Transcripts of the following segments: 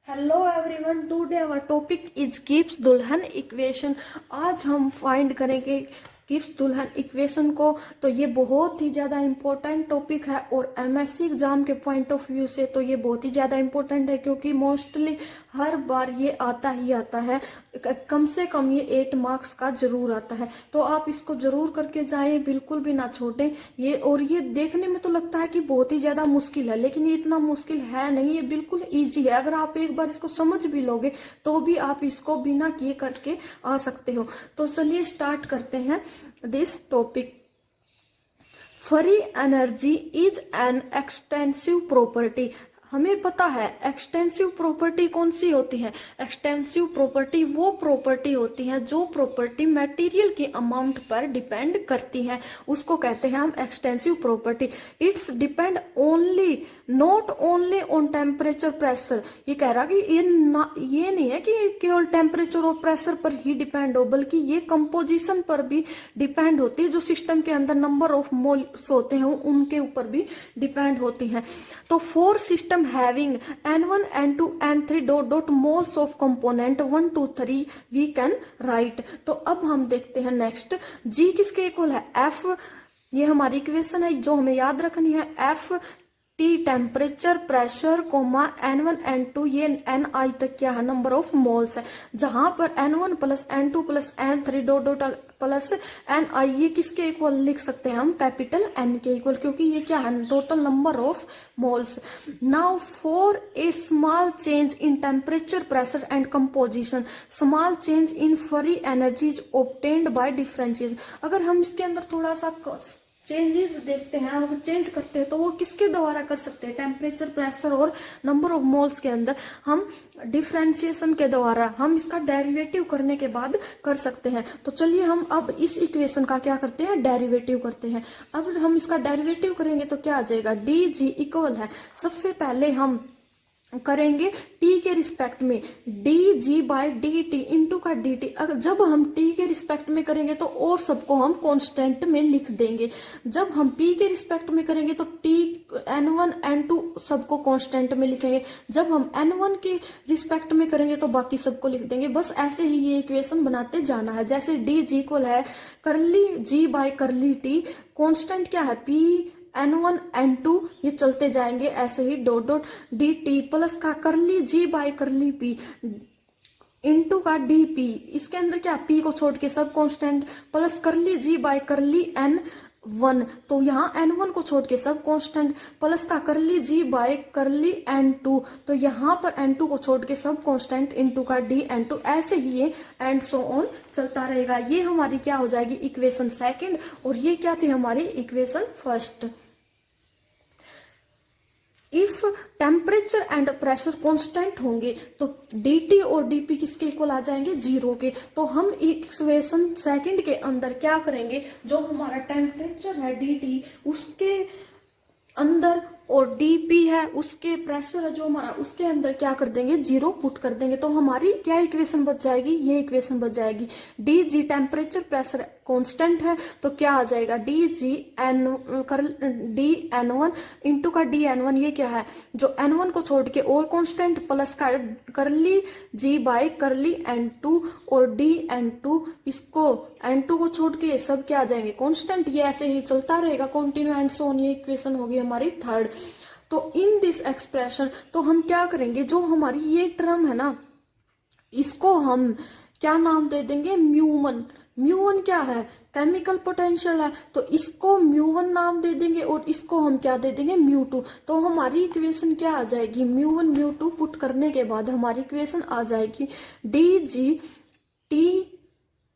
Hello everyone, today our topic is Gibbs Duhem equation. आज हम find करेंगे Gibbs Duhem equation को। तो ये बहुत ही ज्यादा इम्पोर्टेंट टॉपिक है और एमएससी एग्जाम के पॉइंट ऑफ व्यू से तो ये बहुत ही ज्यादा इम्पोर्टेंट है, क्योंकि मोस्टली हर बार ये आता ही आता है। कम से कम ये 8 मार्क्स का जरूर आता है, तो आप इसको जरूर करके जाएं, बिल्कुल भी ना छोड़ें ये। और ये देखने में तो लगता है कि बहुत ही ज्यादा मुश्किल है, लेकिन ये इतना मुश्किल है नहीं, ये बिल्कुल इजी है। अगर आप एक बार इसको समझ भी लोगे तो भी आप इसको बिना किए करके आ सकते हो। तो चलिए स्टार्ट करते हैं this topic. Free energy is an extensive property. हमें पता है एक्सटेंसिव प्रॉपर्टी कौन सी होती है। एक्सटेंसिव प्रॉपर्टी वो प्रॉपर्टी होती है जो प्रॉपर्टी मटेरियल की अमाउंट पर डिपेंड करती है, उसको कहते हैं हम extensive property. It's depend only not only on temperature pressure. ये कह रहा कि ये नहीं है कि केवल टेम्परेचर और प्रेशर पर ही डिपेंड हो, बल्कि ये कंपोजिशन पर भी डिपेंड होती है। जो सिस्टम के अंदर नंबर ऑफ मोल्स होते हैं उनके ऊपर भी डिपेंड होती है। तो four system having n1 n2 n3 dot dot moles of component 1 2 3 we can write। तो अब हम देखते हैं नेक्स्ट। g किसके इक्वल है? f। ये हमारी इक्वेशन है जो हमें याद रखनी है। f T temperature pressure comma N1 N2 ये Ni तक क्या है? नंबर ऑफ मोल्स है। जहां पर N1 plus N2 plus N3 dot dot plus Ni ये किसके इक्वल लिख सकते हैं हम? कैपिटल N के इक्वल, क्योंकि ये क्या है? Total number of moles. Now for a small change in temperature pressure and composition small change in free energy is obtained by differentiation. अगर हम इसके अंदर थोड़ा सा चेंजेस देखते हैं, अगर चेंज करते हैं तो वो किसके द्वारा कर सकते हैं? टेम्परेचर प्रेशर और नंबर ऑफ मोल्स के अंदर हम डिफरेंशिएशन के द्वारा हम इसका डेरिवेटिव करने के बाद कर सकते हैं। तो चलिए हम अब इस इक्वेशन का क्या करते हैं? डेरिवेटिव करते हैं। अब हम इसका डेरिवेटिव करेंगे तो क्या आ जाएगा? डी जी इक्वल है, सबसे पहले हम करेंगे टी के रिस्पेक्ट में D G by D T into का डी टी। अगर जब हम टी के रिस्पेक्ट में करेंगे तो और सबको हम कांस्टेंट में लिख देंगे। जब हम पी के रिस्पेक्ट में करेंगे तो टी n1 n2 सबको कांस्टेंट में लिखेंगे। जब हम n1 के रिस्पेक्ट में करेंगे तो बाकी सबको लिख देंगे। बस ऐसे ही ये इक्वेशन बनाते जाना है। जैसे डी जी इक्वल है curly G by curly T, constant क्या है? पी N1 N2 ये चलते जाएंगे ऐसे ही dot dot d T plus का curly G by curly P into का डी पी। इसके अंदर क्या? पी को छोड़ के सब कांस्टेंट प्लस करली जी बाई करली N1। तो यहाँ N1 को छोड़ के सब कांस्टेंट प्लस का करली जी बाई करली N2। तो यहाँ पर N2 को छोड़ के सब कांस्टेंट इंटू का डी N2। ऐसे ही ये एंड सो ऑन चलता रहेगा। ये हमारी क्या हो जाएगी? Equation second. और ये क्या थी? हमारी equation first. If temperature and pressure constant होंगे तो dt और dp किसके इक्वल आ जाएंगे? 0 के। तो हम इक्वेशन सेकंड के अंदर क्या करेंगे? जो हमारा टेम्परेचर है dt उसके अंदर और dp है उसके प्रेशर है जो हमारा उसके अंदर क्या कर देंगे? 0 पुट कर देंगे। तो हमारी क्या इक्वेशन बच जाएगी? ये इक्वेशन बच जाएगी। D G temperature pressure constant है तो क्या आ जाएगा? D G N d N1 into का डी N1 ये क्या है? जो N1 को छोड़ के और कांस्टेंट प्लस का करली जी बाई करली N2 और डी N2। इसको N2 को छोड़ के सब क्या आ जाएंगे? कांस्टेंट। ये ऐसे ही चलता रहेगा कंटिन्यू एंड सो ऑन। ये इक्वेशन होगी हमारी थर्ड। तो इन दिस एक्सप्रेशन तो हम क्या करेंगे? जो हमारी ये टर्म है ना इसको हम क्या नाम दे देंगे? म्यू1। म्यू1 क्या है? केमिकल पोटेंशियल है, तो इसको म्यू1 नाम दे देंगे और इसको हम क्या दे देंगे? म्यू2। तो हमारी इक्वेशन क्या आ जाएगी? म्यू1 म्यू2 पुट करने के बाद हमारी इक्वेशन आ जाएगी डी जी टी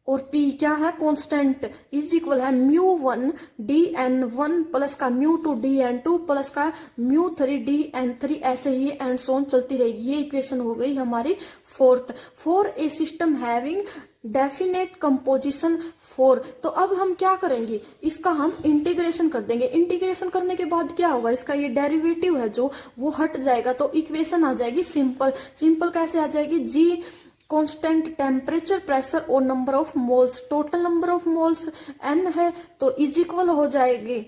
और P क्या है? कांस्टेंट इज इक्वल है म्यू1 डी N1 प्लस का म्यू2 डी N2 प्लस का म्यू3 डी N3। ऐसे ही एंड सो ऑन चलती रहेगी। ये इक्वेशन हो गई हमारी fourth. For a system having definite composition 4। तो अब हम क्या करेंगे? इसका हम इंटीग्रेशन कर देंगे। इंटीग्रेशन करने के बाद क्या होगा? इसका ये डेरिवेटिव है जो वो हट जाएगा, तो इक्वेशन आ जाएगी सिंपल। सिंपल कैसे आ जाएगी? जी कांस्टेंट टेम्परेचर प्रेशर और number of moles, total number of moles n है तो इज इक्वल हो जाएगी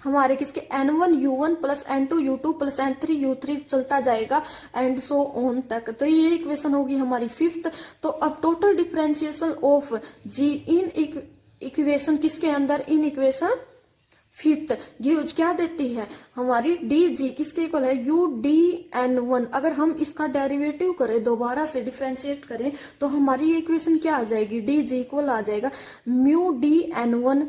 हमारे किसके N1U1 plus N2U2 plus N3U3 चलता जाएगा एंड सो ऑन तक। तो ये इक्वेशन होगी हमारी फिफ्थ। तो अब total differentiation of G in equation किसके अंदर, इन इक्वेशन फिफ्थ, ये क्या देती है हमारी डी जी किसके इक्वल है UDN1। अगर हम इसका डेरिवेटिव करें, दोबारा से डिफरेंशिएट करें, तो हमारी इक्वेशन क्या आ जाएगी, डी जी इक्वल आ जाएगा μDN1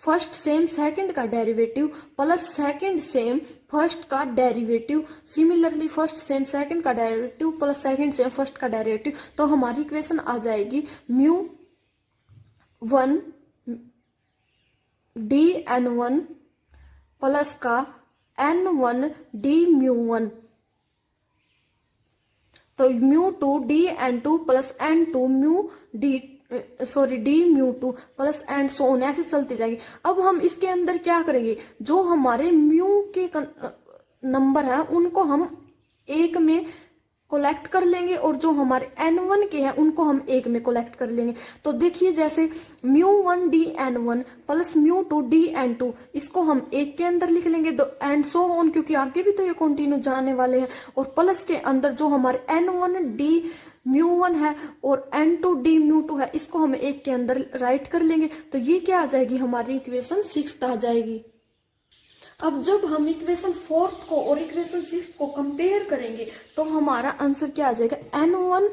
फर्स्ट सेम सेकंड का derivative plus second same first का derivative, similarly first same second का derivative plus second same first का डेरिवेटिव। तो हमारी इक्वेशन आ जाएगी μ1 DN1 प्लस का N1 dμ1, तो μ2 DN2 plus N2 dμ2 plus and so on, ऐसे चलती जाएगी। अब हम इसके अंदर क्या करेंगे, जो हमारे म्यू के नंबर है उनको हम एक में कोलेक्ट कर लेंगे और जो हमारे N1 के हैं उनको हम एक में कोलेक्ट कर लेंगे। तो देखिए जैसे μ1 DN1 प्लस μ2 DN2, इसको हम एक के अंदर लिख लेंगे एंड सो ऑन, क्योंकि आगे भी तो ये कंटिन्यू जाने वाले हैं। और प्लस के अंदर जो हमारे N1 dμ1 है और N2 dμ2 है, इसको हम एक के अंदर राइट कर लेंगे। तो ये क्या आ जाएगी हमारी इक्वेशन सिक्स्थ आ जाएगी। अब जब हम इक्वेशन फोर्थ को और इक्वेशन सिक्स्थ को कंपेयर करेंगे तो हमारा आंसर क्या आ जाएगा, N1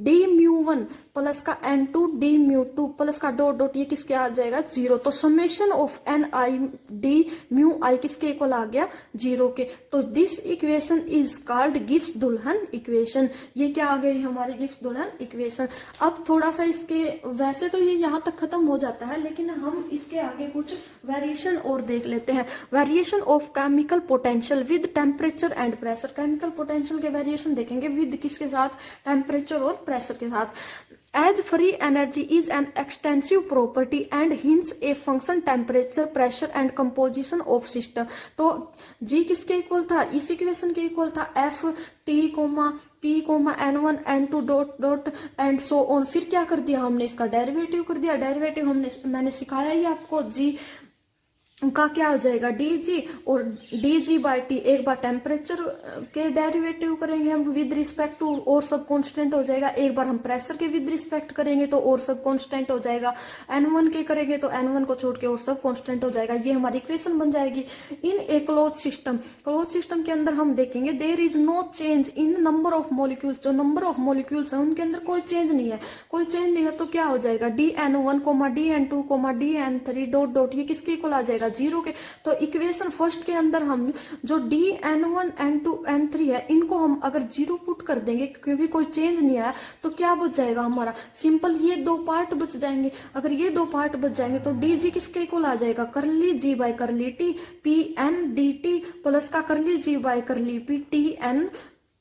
dμ1 प्लस का N2 dμ2 प्लस का डॉट डॉट, ये किसके आ जाएगा 0। तो समेशन ऑफ Ni dμi किसके इक्वल आ गया 0 के। तो this equation is called Gibbs Duhem equation. ये क्या आ गई हमारी गिब्स दुल्हन इक्वेशन। अब थोड़ा सा इसके, वैसे तो ये यहाँ तक खत्म हो जाता है, लेकिन हम इसके आगे कुछ वेरिएशन और देख लेते हैं। Variation of chemical potential with temperature and pressure. Chemical potential के वेरिएशन देखेंगे विद किसके साथ, टेम्परेचर और प्रेशर के साथ। As free energy is an extensive property and hence a function temperature, pressure and composition of system। तो G किसके equal था, इस इक्वेशन के इक्वल था F T P N1 N2 dot dot and so on. फिर क्या कर दिया हमने, इसका डेरिवेटिव कर दिया। डेरिवेटिव मैंने सिखाया ही आपको, G का क्या हो जाएगा dg, और dg बाई टी एक बार टेम्परेचर के डेरिवेटिव करेंगे हम विद रिस्पेक्ट टू, और सब कांस्टेंट हो जाएगा। एक बार हम प्रेशर के विद रिस्पेक्ट करेंगे तो और सब कांस्टेंट हो जाएगा। N1 के करेंगे तो N1 को छोड़ के और सब कांस्टेंट हो जाएगा। ये हमारी इक्वेशन बन जाएगी। In a close system, close system के अंदर हम देखेंगे there is no change in number of molecules. जो नंबर ऑफ मॉलिक्यूल्स है उनके अंदर कोई चेंज नहीं है, कोई चेंज नहीं है। तो क्या हो जाएगा DN1 DN2 DN3 dot dot, ये किसके इक्वल आ जाएगा 0 के। तो इक्वेशन फर्स्ट के अंदर हम जो DN1 N2 N3 है इनको हम अगर 0 पुट कर देंगे, क्योंकि कोई चेंज नहीं आया, तो क्या बच जाएगा हमारा, सिंपल ये दो पार्ट बच जाएंगे। अगर ये दो पार्ट बच जाएंगे तो DG किसके इक्वल आ जाएगा, करली G बाई करली T PN DT प्लस का करली G बाई करली P TN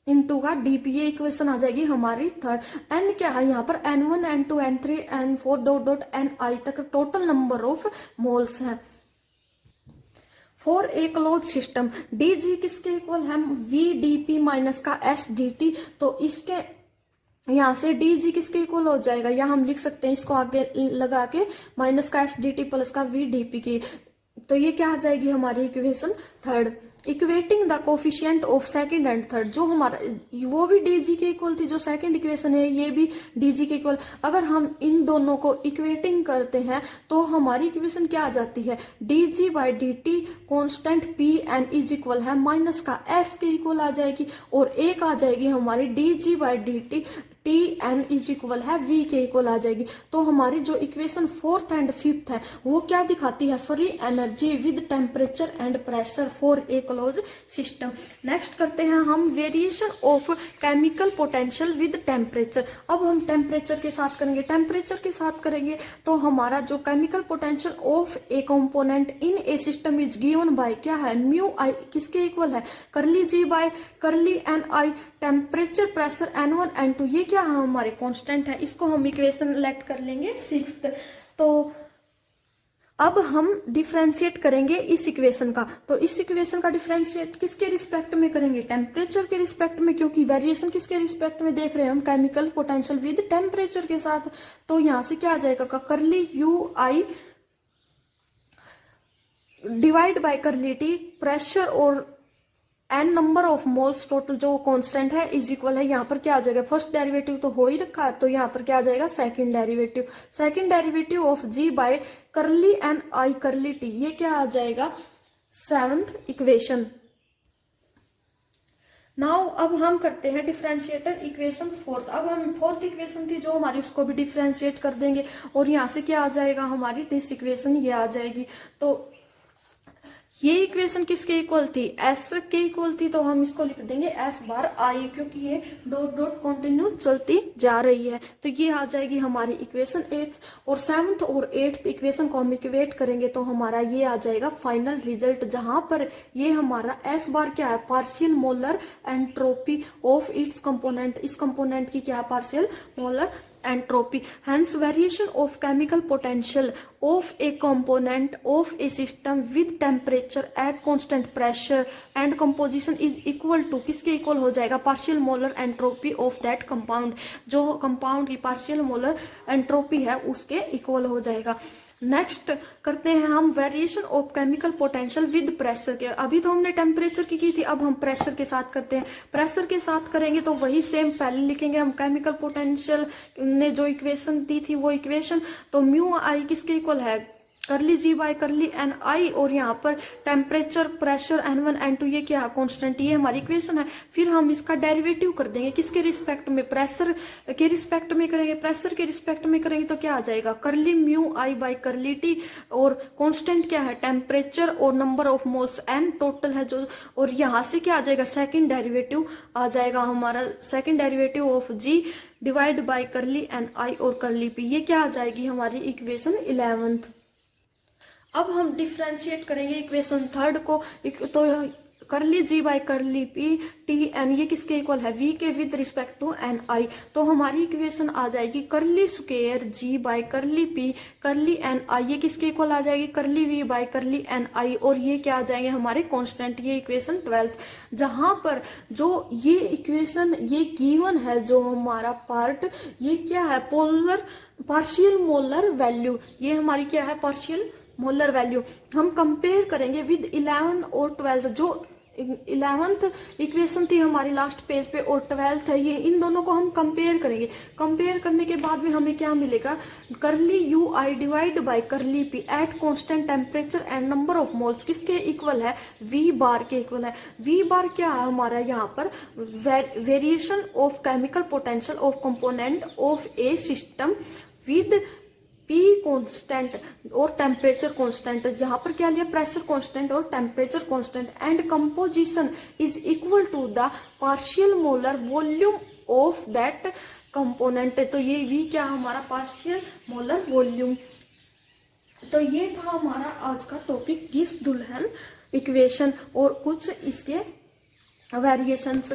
इंटू का DP। ये इक्वेशन आ जाएगी हमारी थर्ड। N क्या है यहाँ पर, N1 N2 N3 N4 dot dot NI तक टोटल नंबर ऑफ मोल्स है। For a close system DG किसके इक्वल है, VDP माइनस का SDT। तो इसके यहाँ से DG किसके इक्वल हो जाएगा, यहाँ हम लिख सकते हैं इसको आगे लगा के माइनस का SDT प्लस का VDP की। तो ये क्या आ जाएगी हमारी equation third. Equating the coefficient of second and third, जो हमारा वो भी DG के इक्वल थी, जो सेकंड इक्वेशन है ये भी DG के इक्वल। अगर हम इन दोनों को इक्वेटिंग करते हैं तो हमारी इक्वेशन क्या आ जाती है, DG by DT constant PN is equal है माइनस का S के इक्वल आ जाएगी, और एक आ जाएगी हमारी DG by DT TN is equal है V के इक्वल आ जाएगी। तो हमारी जो इक्वेशन फोर्थ एंड फिफ्थ है वो क्या दिखाती है, free energy with temperature and pressure for a close system. Next करते हैं हम variation of chemical potential with temperature. अब हम टेम्परेचर के साथ करेंगे, टेम्परेचर के साथ करेंगे तो हमारा जो chemical potential of A component in A system is given by क्या है, म्यू आई किसके इक्वल है, करली G बाय करली NI temperature pressure N1 N2, ये क्या है हमारे कांस्टेंट है। इसको हम इक्वेशन लेट कर लेंगे सिक्स्थ। तो अब हम डिफरेंशिएट करेंगे इस इक्वेशन का। तो इस इक्वेशन का डिफरेंशिएट किसके रिस्पेक्ट में करेंगे, टेम्परेचर के रिस्पेक्ट में, क्योंकि वेरिएशन किसके रिस्पेक्ट में देख रहे हैं हम, केमिकल पोटेंशियल विद टेम्परेचर के साथ। तो यहां से क्या आ जाएगा, curly UI divide by curly T pressure और N number of moles total जो कांस्टेंट है इज इक्वल है, यहाँ पर क्या आ जाएगा, फर्स्ट डेरिवेटिव तो हो ही रखा है तो यहाँ पर क्या आ जाएगा, second derivative of G by curly N I curly T, ये क्या आ जाएगा, 7th इक्वेशन। नाउ अब हम करते हैं डिफरेंशिएटर इक्वेशन 4th। अब हम 4th इक्वेशन थी जो हमारी, उसको भी डिफरेंशिएट कर देंगे और यहाँ से क्या आ जाएगा हमारी, दिस इक्वेशन ये आ जाएगी। तो ये इक्वेशन किसके इक्वल थी, एस के इक्वल थी, तो हम इसको लिख देंगे एस बार आई, क्योंकि ये डॉट डॉट कंटिन्यू चलती जा रही है। तो ये आ जाएगी हमारी इक्वेशन 8th, और 7th और 8th इक्वेशन को हम इक्वेट करेंगे तो हमारा ये आ जाएगा फाइनल रिजल्ट, जहां पर ये हमारा एस बार क्या है, partial molar entropy of its component, इस कंपोनेंट की क्या है, partial molar entropy. Hence variation of chemical potential of a component of a system with temperature at constant pressure and composition is equal to, किसके equal हो जाएगा, partial molar entropy of that compound, जो compound की partial molar entropy है उसके equal हो जाएगा। Next करते हैं हम variation of chemical potential with pressure के। अभी तो हमने टेम्परेचर की थी, अब हम प्रेशर के साथ करते हैं। प्रेशर के साथ करेंगे तो वही सेम पहले लिखेंगे हम, केमिकल पोटेंशियल ने जो इक्वेशन दी थी वो इक्वेशन, तो म्यू आई किसके इक्वल है, curly G by curly N I, और यहाँ पर टेम्परेचर प्रेशर N1 N2 ये क्या कांस्टेंट, ये हमारी इक्वेशन है। फिर हम इसका डेरिवेटिव कर देंगे, किसके रिस्पेक्ट में, प्रेशर के रिस्पेक्ट में करेंगे, प्रेशर के रिस्पेक्ट में करेंगे तो क्या आ जाएगा, करली म्यू आई बाय करली टी, और कांस्टेंट क्या है, टेम्परेचर, और number of moles N total है जो, और यहाँ से क्या आ जाएगा, सेकेंड डेरिवेटिव आ जाएगा हमारा, second derivative of G divide by curly N I और करली पी, ये क्या आ जाएगी हमारी इक्वेशन 11th। अब हम डिफ्रेंशिएट करेंगे इक्वेशन 3rd को, तो curly G by curly P T N, ये किसके इक्वल है, वी के with respect to N I, तो हमारी इक्वेशन आ जाएगी curly square G by curly P curly N I, ये किसके इक्वल आ जाएगी, curly V by curly N I, और ये क्या आ जाएंगे हमारे कांस्टेंट, ये इक्वेशन 12th। जहां पर जो ये इक्वेशन ये गिवन है, जो हमारा पार्ट ये क्या है, पोलर पार्शियल मोलर वैल्यू, ये हमारी क्या है, पार्शियल मोलर वैल्यू, हम कंपेयर करेंगे विद 11 और 12th, जो 11th इक्वेशन थी हमारी लास्ट पेज पे और 12th है ये, इन दोनों को हम कंपेयर करेंगे। कंपेयर करने के बाद में हमें क्या मिलेगा, करली you I divide by curly P at constant temperature and number of moles, किसके इक्वल है, वी बार के इक्वल है। वी बार क्या है हमारा, यहाँ पर variation of chemical potential of component of a system with P constant और टेम्परेचर कांस्टेंट, यहाँ पर क्या लिया, प्रेशर कांस्टेंट और temperature constant, and composition is equal to the partial molar volume of that component, तो ये भी क्या हमारा, पार्शियल मोलर वॉल्यूम। तो ये था हमारा आज का टॉपिक, गिब्स दुल्हन इक्वेशन और कुछ इसके वेरिएशंस,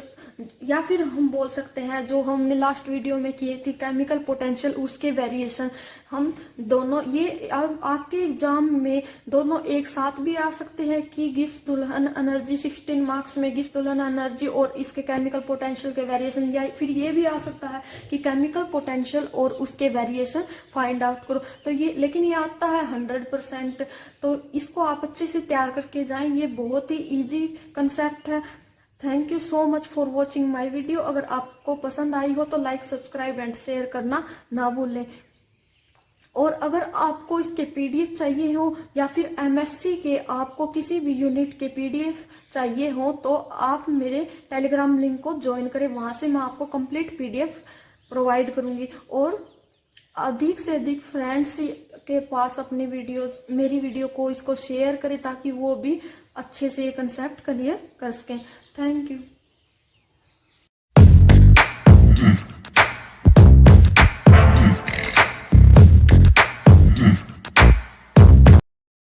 या फिर हम बोल सकते हैं जो हमने लास्ट वीडियो में किए थी केमिकल पोटेंशियल, उसके वेरिएशन। हम दोनों ये आपके एग्जाम में दोनों एक साथ भी आ सकते हैं कि गिब्स दुल्हन एनर्जी 16 मार्क्स में गिब्स दुल्हन एनर्जी और इसके केमिकल पोटेंशियल के वेरिएशन, या फिर ये भी आ सकता है कि केमिकल पोटेंशियल और उसके वेरिएशन फाइंड आउट करो। तो ये, लेकिन ये आता है 100%, तो इसको आप अच्छे से तैयार करके जाएं, ये बहुत ही ईजी कंसेप्ट है। Thank you so much for watching my video. अगर आपको पसंद आई हो तो लाइक सब्सक्राइब एंड शेयर करना ना भूलें। और अगर आपको इसके पीडीएफ चाहिए हो या फिर एमएससी के आपको किसी भी यूनिट के पीडीएफ चाहिए हो तो आप मेरे टेलीग्राम लिंक को ज्वाइन करें, वहां से मैं आपको कंप्लीट पीडीएफ प्रोवाइड करूंगी। और अधिक से अधिक फ्रेंड्स के पास अपनी वीडियोस, मेरी वीडियो को इसको शेयर करें ताकि वो भी अच्छे से ये कंसेप्ट क्लियर कर सकें। Thank you.